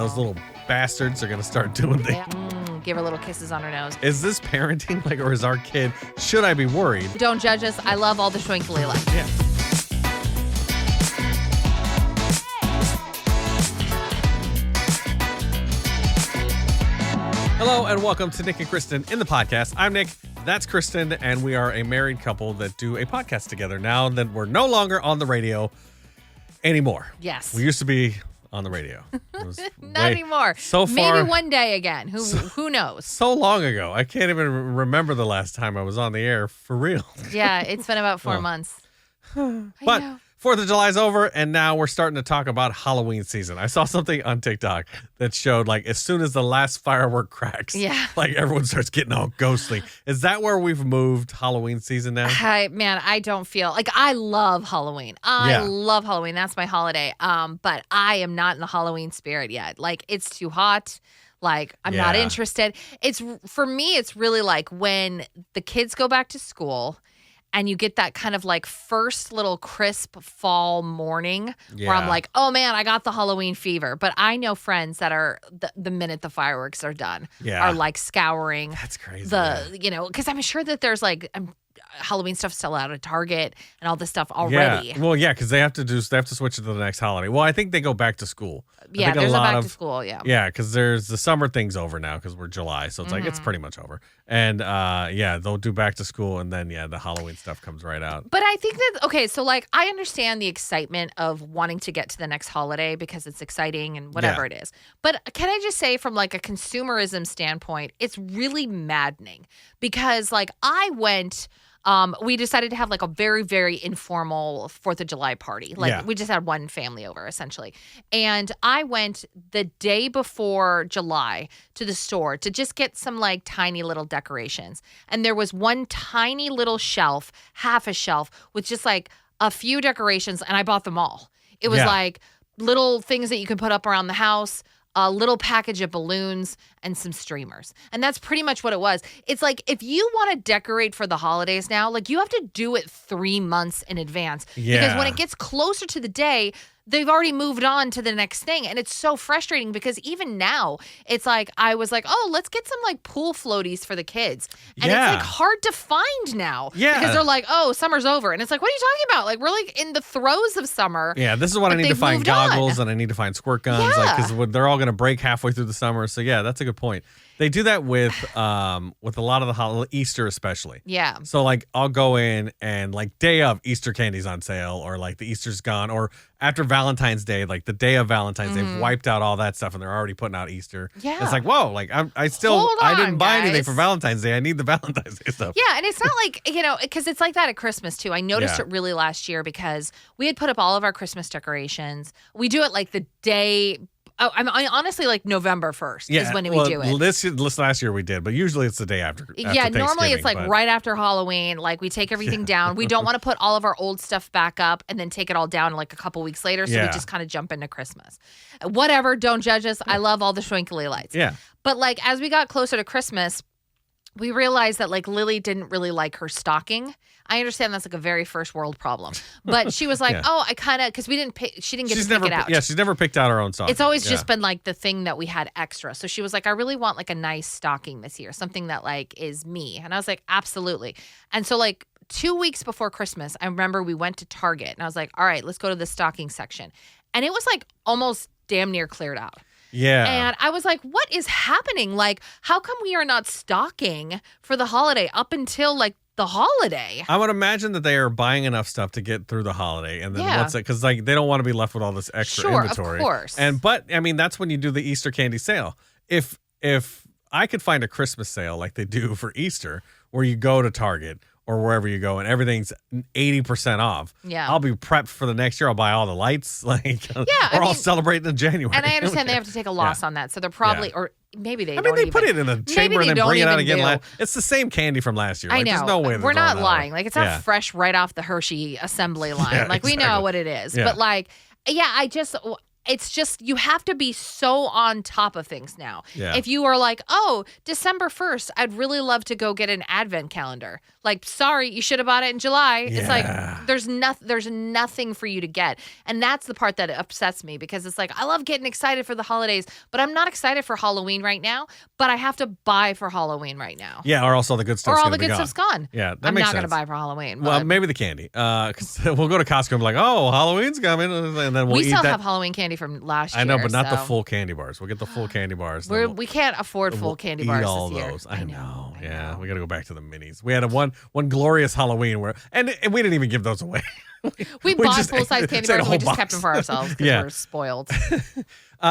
those little bastards are going to start doing things. Yeah. Give her little kisses on her nose. Is this parenting, or is our kid, should I be worried? Don't judge us. I love all the twinkly lights. Yeah. Hello and welcome to Nick and Kristen in the podcast. I'm Nick, that's Kristen, and we are a married couple that do a podcast together now that we're no longer on the radio anymore. Yes. We used to be on the radio. Not anymore. So far. Maybe one day again. Who knows? So long ago. I can't even remember the last time I was on the air for real. Yeah, it's been about 4 months. But 4th of July is over, and now we're starting to talk about Halloween season. I saw something on TikTok that showed, as soon as the last firework cracks, everyone starts getting all ghostly. Is that where we've moved Halloween season now? I don't feel I love Halloween. I love Halloween. That's my holiday. But I am not in the Halloween spirit yet. It's too hot. I'm not interested. For me, it's really when the kids go back to school. And you get that kind of first little crisp fall morning where I'm like, oh man, I got the Halloween fever. But I know friends that are the minute the fireworks are done are scouring. That's crazy. Because I'm sure that there's Halloween stuff still out at Target and all this stuff already. Yeah. Well, because they have to switch it to the next holiday. Well, I think they go back to school. Yeah, there's a back to school. Yeah. Yeah, because there's the summer thing's over now because we're July, so it's it's pretty much over. And they'll do back to school, and then the Halloween stuff comes right out. But I think that so I understand the excitement of wanting to get to the next holiday because it's exciting and whatever it is. But can I just say from a consumerism standpoint, it's really maddening because I went. We decided to have a very, very informal 4th of July party. We just had one family over essentially. And I went the day before July to the store to just get some tiny little decorations. And there was one tiny little shelf, half a shelf with just a few decorations, and I bought them all. It was little things that you can put up around the house, a little package of balloons, and some streamers. And that's pretty much what it was. It's if you want to decorate for the holidays now, you have to do it 3 months in advance. Yeah. Because when it gets closer to the day, they've already moved on to the next thing. And it's so frustrating because even now, it's I was oh, let's get some pool floaties for the kids. And it's hard to find now. Yeah. Because they're oh, summer's over. And it's what are you talking about? We're in the throes of summer. Yeah, this is what I need to find goggles and I need to find squirt guns. Because they're all going to break halfway through the summer. So yeah, that's a good point. They do that with a lot of the Easter especially. Yeah. So I'll go in and day of Easter candy's on sale or the Easter's gone or after Valentine's Day, the day of Valentine's, they've wiped out all that stuff and they're already putting out Easter. Yeah. It's whoa, I didn't buy anything for Valentine's Day. I need the Valentine's Day stuff. Yeah, and it's not because it's that at Christmas too. I noticed it really last year because we had put up all of our Christmas decorations. We do it the day. Oh, I honestly November 1st is when we do it. This last year we did, but usually it's the day after. Yeah, normally it's right after Halloween. We take everything down. We don't want to put all of our old stuff back up and then take it all down a couple weeks later. So we just kind of jump into Christmas. Whatever, don't judge us. I love all the twinkly lights. Yeah. But as we got closer to Christmas, we realized that Lily didn't really like her stocking. I understand that's a very first world problem, but she was oh, I kind of because she didn't get to pick it out. Yeah, she's never picked out her own stocking. It's always just been the thing that we had extra. So she was I really want a nice stocking this year, something that is me. And I was absolutely. And so 2 weeks before Christmas, I remember we went to Target and I was all right, let's go to the stocking section, and it was almost damn near cleared out. Yeah. And I was what is happening? How come we are not stocking for the holiday up until the holiday? I would imagine that they are buying enough stuff to get through the holiday. And then because they don't want to be left with all this extra inventory. Of course. But I mean, that's when you do the Easter candy sale. If I could find a Christmas sale like they do for Easter, where you go to Target or wherever you go and everything's 80% off. Yeah. I'll be prepped for the next year. I'll buy all the lights. I'll celebrate in January. And I understand they have to take a loss on that. So they're probably, or maybe they don't. I mean, they even, put it in a chamber and then bring it out again. It's the same candy from last year. I know. There's no way we're not lying. It's not fresh right off the Hershey assembly line. We know what it is. Yeah. But it's just, you have to be so on top of things now. Yeah. If you are like, oh, December 1st, I'd really love to go get an advent calendar. Like, sorry, you should have bought it in July. Yeah. It's like, there's nothing for you to get. And that's the part that upsets me, because it's like, I love getting excited for the holidays, but I'm not excited for Halloween right now, but I have to buy for Halloween right now. Yeah, or else all the good stuff's Or all gonna the good stuff's gone. Yeah, I'm not going to buy for Halloween. Well, maybe the candy. 'Cause we'll go to Costco and be like, oh, Halloween's coming, and then we'll we eat still that. have Halloween candy from last year. I know, but not the full candy bars. We'll get the full candy bars. We can't afford full candy bars all this year. those. I know. Yeah, we got to go back to the minis. We had one glorious Halloween where, and we didn't even give those away. we bought full-size candy bars and we just kept them for ourselves because we're spoiled.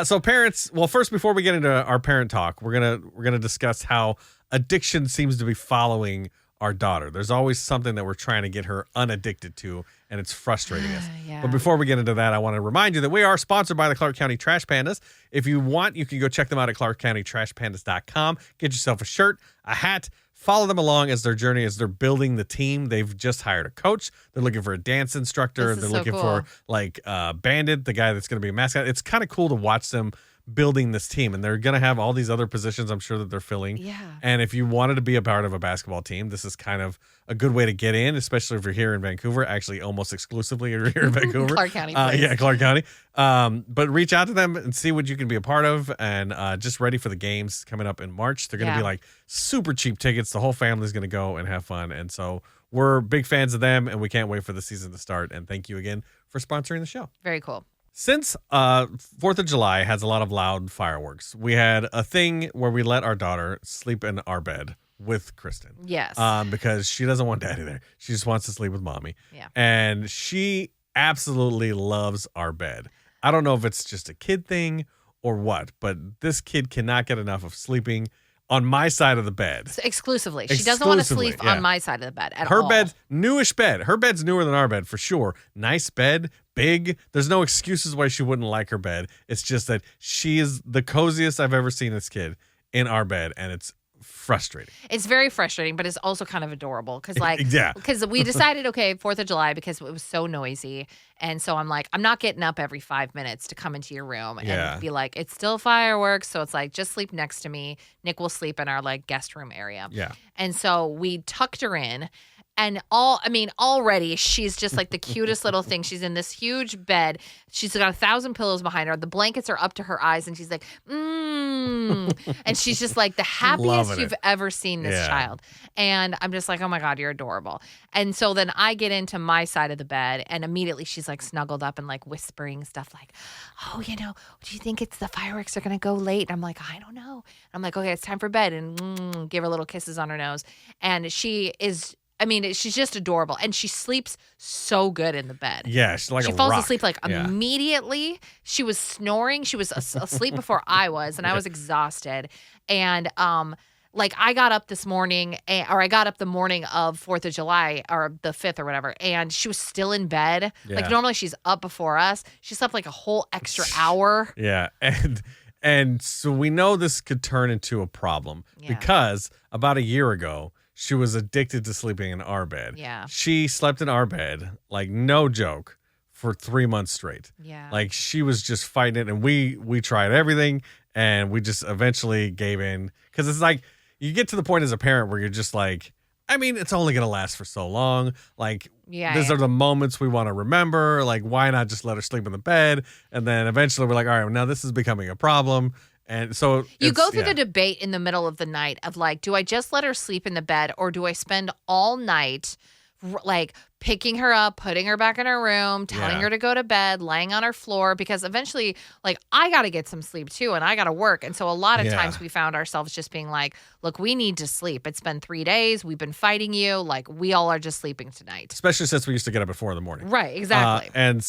So parents, well, first, before we get into our parent talk, we're gonna discuss how addiction seems to be following our daughter. There's always something that we're trying to get her unaddicted to, and it's frustrating us. Yeah. But before we get into that, I want to remind you that we are sponsored by the Clark County Trash Pandas. If you want, you can go check them out at clarkcountytrashpandas.com. Get yourself a shirt, a hat. Follow them along as their journey, as they're building the team. They've just hired a coach. They're looking for a dance instructor. They're looking for like Bandit, the guy that's going to be a mascot. It's kind of cool to watch them building this team, and they're going to have all these other positions I'm sure that they're filling. Yeah. And if you wanted to be a part of a basketball team, this is kind of a good way to get in, especially if you're here in Vancouver. Actually, almost exclusively if you're here in Vancouver. Clark County. Yeah, Clark County. But reach out to them and see what you can be a part of, and just ready for the games coming up in March. They're going to be like super cheap tickets. The whole family's going to go and have fun. And so we're big fans of them, and we can't wait for the season to start. And thank you again for sponsoring the show. Very cool. Since 4th of July has a lot of loud fireworks, we had a thing where we let our daughter sleep in our bed with Kristen. Yes. Because she doesn't want daddy there. She just wants to sleep with mommy. Yeah. And she absolutely loves our bed. I don't know if it's just a kid thing or what, but this kid cannot get enough of sleeping on my side of the bed. So exclusively. She doesn't want to sleep on my side of the bed at all. Her bed's newish bed. Her bed's newer than our bed for sure. Nice bed, big. There's no excuses why she wouldn't like her bed. It's just that she is the coziest I've ever seen this kid in our bed, and it's frustrating. It's very frustrating, but it's also kind of adorable because, like, yeah. Because we decided, okay, 4th of July, because it was so noisy. And so I'm like, I'm not getting up every 5 minutes to come into your room and be like, it's still fireworks. So it's like, just sleep next to me. Nick will sleep in our like guest room area. Yeah. And so we tucked her in. And already she's just like the cutest little thing. She's in this huge bed. She's got 1,000 pillows behind her. The blankets are up to her eyes, and she's like, and she's just like the happiest you've ever seen this child. And I'm just like, oh my God, you're adorable. And so then I get into my side of the bed, and immediately she's like snuggled up and like whispering stuff like, oh, do you think it's the fireworks are going to go late? And I'm like, I don't know. And I'm like, okay, it's time for bed. And give her little kisses on her nose. And she's just adorable. And she sleeps so good in the bed. Yeah, she's like she a falls rock. asleep like immediately. She was snoring. She was asleep before I was, and I was exhausted. And like I got up this morning, or I got up the morning of 4th of July or the 5th or whatever, and she was still in bed. Yeah. Like normally she's up before us. She slept like a whole extra hour. Yeah, and so we know this could turn into a problem because about a year ago, she was addicted to sleeping in our bed. Yeah. She slept in our bed, like no joke, for 3 months straight. Yeah. Like she was just fighting it, and we tried everything, and we just eventually gave in. Because it's like, you get to the point as a parent where you're just like, it's only going to last for so long. Like, these are the moments we want to remember. Like, why not just let her sleep in the bed? And then eventually we're like, all right, now this is becoming a problem. And so you go through the debate in the middle of the night of like, do I just let her sleep in the bed, or do I spend all night like picking her up, putting her back in her room, telling her to go to bed, laying on her floor? Because eventually, like, I got to get some sleep too, and I got to work. And so a lot of times we found ourselves just being like, look, we need to sleep. It's been 3 days. We've been fighting you. Like, we all are just sleeping tonight. Especially since we used to get up at 4 a.m. Right, exactly. And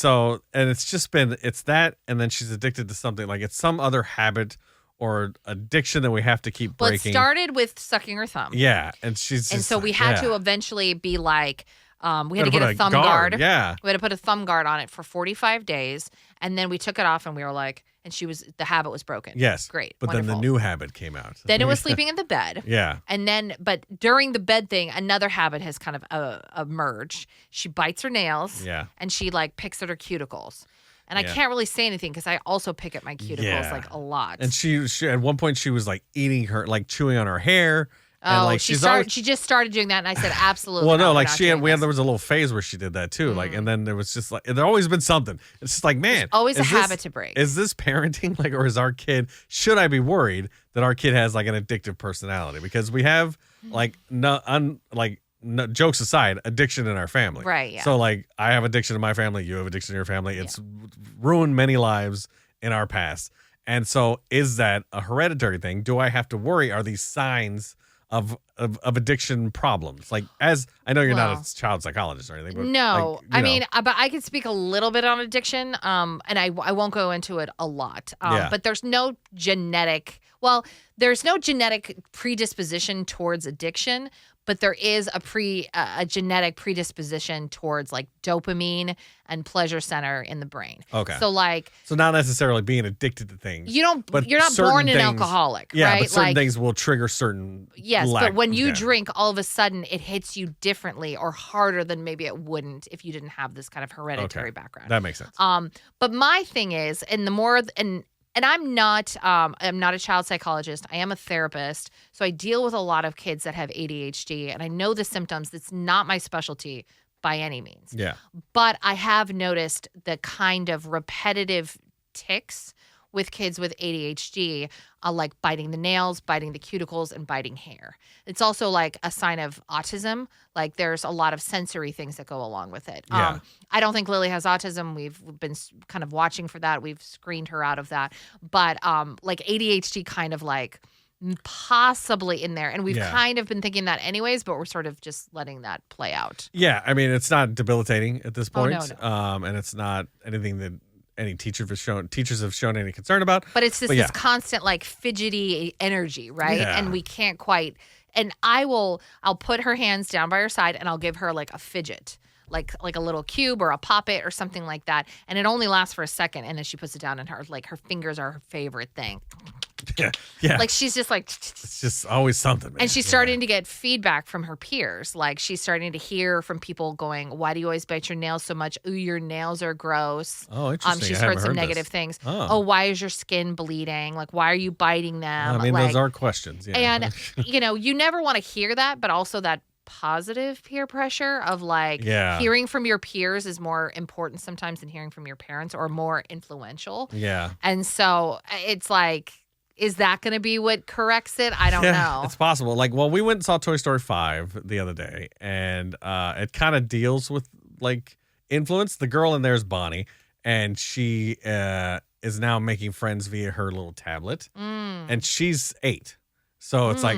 it's just been, it's that, and then she's addicted to something. Like, it's some other habit or addiction that we have to keep breaking. Well, it started with sucking her thumb. Yeah, and she's just, and so we had to eventually be like, we had to get put a thumb guard. Yeah, we had to put a thumb guard on it for 45 days, and then we took it off, and we were like, and the habit was broken. Yes, great, but wonderful. Then the new habit came out. Then it was sleeping in the bed. Yeah, and then, but during the bed thing, another habit has kind of emerged. She bites her nails. Yeah, and she like picks at her cuticles. And I can't really say anything because I also pick at my cuticles like a lot. And she at one point she was like eating her, like chewing on her hair. And, like, she just started doing that, and I said, absolutely. Well, no, like there was a little phase where she did that too. Like, and then there was just like, there always been something. It's just like, man, there's always a habit to break. Is this parenting? Like, or is our kid, should I be worried that our kid has like an addictive personality? Because we have like, no, jokes aside, addiction in our family. Right, yeah. So like, I have addiction in my family. You have addiction in your family. It's ruined many lives in our past. And so is that a hereditary thing? Do I have to worry? Are these signs of addiction problems? Like, as I know you're not a child psychologist or anything, but no, like, I mean, but I can speak a little bit on addiction, and I won't go into it a lot. But there's no genetic predisposition towards addiction, but there is a genetic predisposition towards like dopamine and pleasure center in the brain. Okay. So not necessarily being addicted to things. You're not born an alcoholic, yeah, right? But certain things will trigger certain. Yes, but when you drink, all of a sudden it hits you differently or harder than maybe it wouldn't if you didn't have this kind of hereditary background. That makes sense. But my thing is, and I'm not a child psychologist. I am a therapist. So I deal with a lot of kids that have ADHD, and I know the symptoms. It's not my specialty by any means. Yeah. But I have noticed the kind of repetitive tics with kids with ADHD, like biting the nails, biting the cuticles, and biting hair. It's also like a sign of autism. Like there's a lot of sensory things that go along with it. Yeah. I don't think Lily has autism. We've been kind of watching for that. We've screened her out of that. But like ADHD kind of like possibly in there. And we've kind of been thinking that anyways, but we're sort of just letting that play out. Yeah. I mean, it's not debilitating at this point. Oh, no. And it's not anything that any teachers have shown any concern about. But it's just this constant like fidgety energy, right? Yeah. And we can't quite. And I'll put her hands down by her side and I'll give her like a fidget, like a little cube or a poppet or something like that. And it only lasts for a second. And then she puts it down, and her fingers are her favorite thing. Yeah. Like she's just like, it's just always something, man. And she's starting to get feedback from her peers. Like she's starting to hear from people going, "Why do you always bite your nails so much? Ooh, your nails are gross." Oh, interesting. She's heard some negative things. Oh, why is your skin bleeding? Like, why are you biting them? I mean, those are questions. Yeah. And you never want to hear that, but also that positive peer pressure of like hearing from your peers is more important sometimes than hearing from your parents, or more influential. Yeah. And so it's like, is that going to be what corrects it? I don't know. It's possible. Like, well, we went and saw Toy Story 5 the other day, and it kind of deals with like influence. The girl in there is Bonnie, and she is now making friends via her little tablet, and she's 8. So it's like,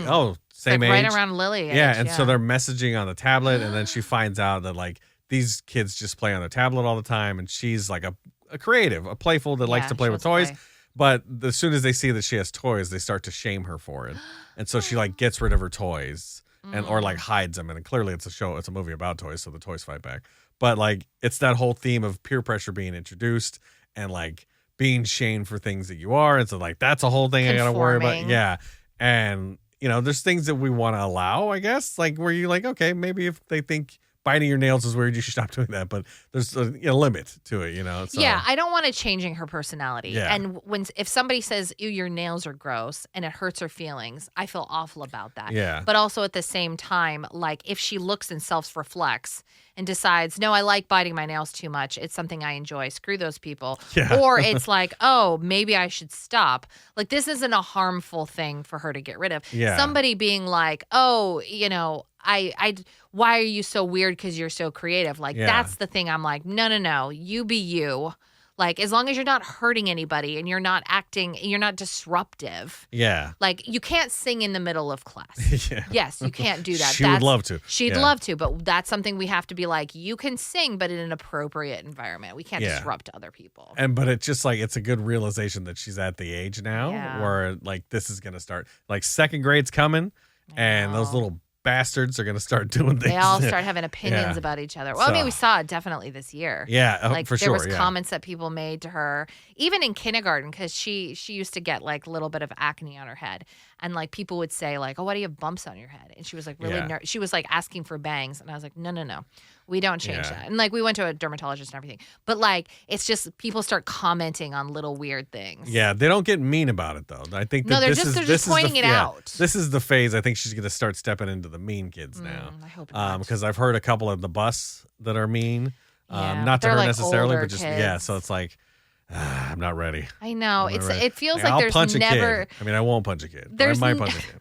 same age. Right around Lily age. Yeah, and so they're messaging on the tablet, and then she finds out that like these kids just play on their tablet all the time, and she's like a creative, a playful that likes to play with toys. But as soon as they see that she has toys, they start to shame her for it. And so she like gets rid of her toys or like hides them. And clearly it's a movie about toys, so the toys fight back. But like it's that whole theme of peer pressure being introduced and like being shamed for things that you are. And so like that's a whole thing I got to worry about. Yeah. And there's things that we want to allow, I guess, like where you're like, okay, maybe if they think biting your nails is weird, you should stop doing that. But there's a limit to it, So. Yeah, I don't want it changing her personality. Yeah. And if somebody says, "Ew, your nails are gross," and it hurts her feelings, I feel awful about that. Yeah. But also at the same time, like if she looks and self-reflects and decides, "No, I like biting my nails too much. It's something I enjoy. Screw those people." Yeah. Or it's like, "Oh, maybe I should stop." Like this isn't a harmful thing for her to get rid of. Yeah. Somebody being like, "Oh, why are you so weird because you're so creative?" Like that's the thing. I'm like, no, you be you. Like as long as you're not hurting anybody and you're not disruptive. Yeah. Like you can't sing in the middle of class. Yeah. Yes, you can't do that. She would love to. She'd love to, but that's something we have to be like, you can sing, but in an appropriate environment. We can't disrupt other people. But it's just like, it's a good realization that she's at the age now where like this is going to start, like second grade's coming and those little bastards are going to start doing things. They all start having opinions about each other. Well, I mean, we saw it definitely this year. Yeah, like, for sure. There was comments that people made to her, even in kindergarten, because she used to get like a little bit of acne on her head. And like people would say like, "Oh, why do you have bumps on your head?" And she was like really she was like asking for bangs. And I was like, no. We don't change that. And like we went to a dermatologist and everything. But like it's just people start commenting on little weird things. Yeah, they don't get mean about it though. I think that they're just pointing it out. This is the phase I think she's going to start stepping into the mean kids now. I hope not. Because I've heard a couple of the bus that are mean. Not to her like necessarily, but just kids. So it's like I'm not ready. I know. It feels like like I'll there's punch never a kid. I mean, I won't punch a kid. But I might punch a kid.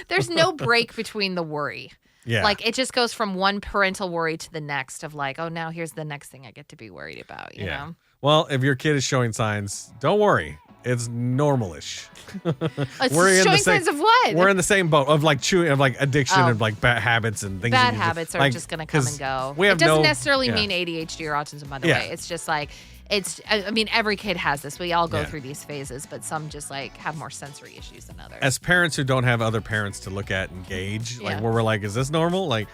There's no break between the worry. Yeah. Like it just goes from one parental worry to the next of like, oh, now here's the next thing I get to be worried about, you know? Well, if your kid is showing signs, don't worry. It's normalish. We're showing signs of what? We're in the same boat of like chewing, of like addiction, of like bad habits and things. Bad habits are just going to come and go. It doesn't necessarily mean ADHD or autism, by the way. It's just like, I mean, every kid has this. We all go through these phases, but some just like have more sensory issues than others. As parents who don't have other parents to look at and gauge, like where we're like, is this normal? Like,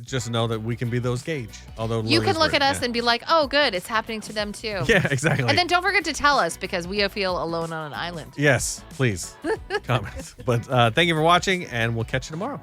just know that we can be those gauge. Although you can look at us and be like, oh, good, it's happening to them too. Yeah, exactly. And then don't forget to tell us because we feel alone on an island. Yes, please comment. But thank you for watching, and we'll catch you tomorrow.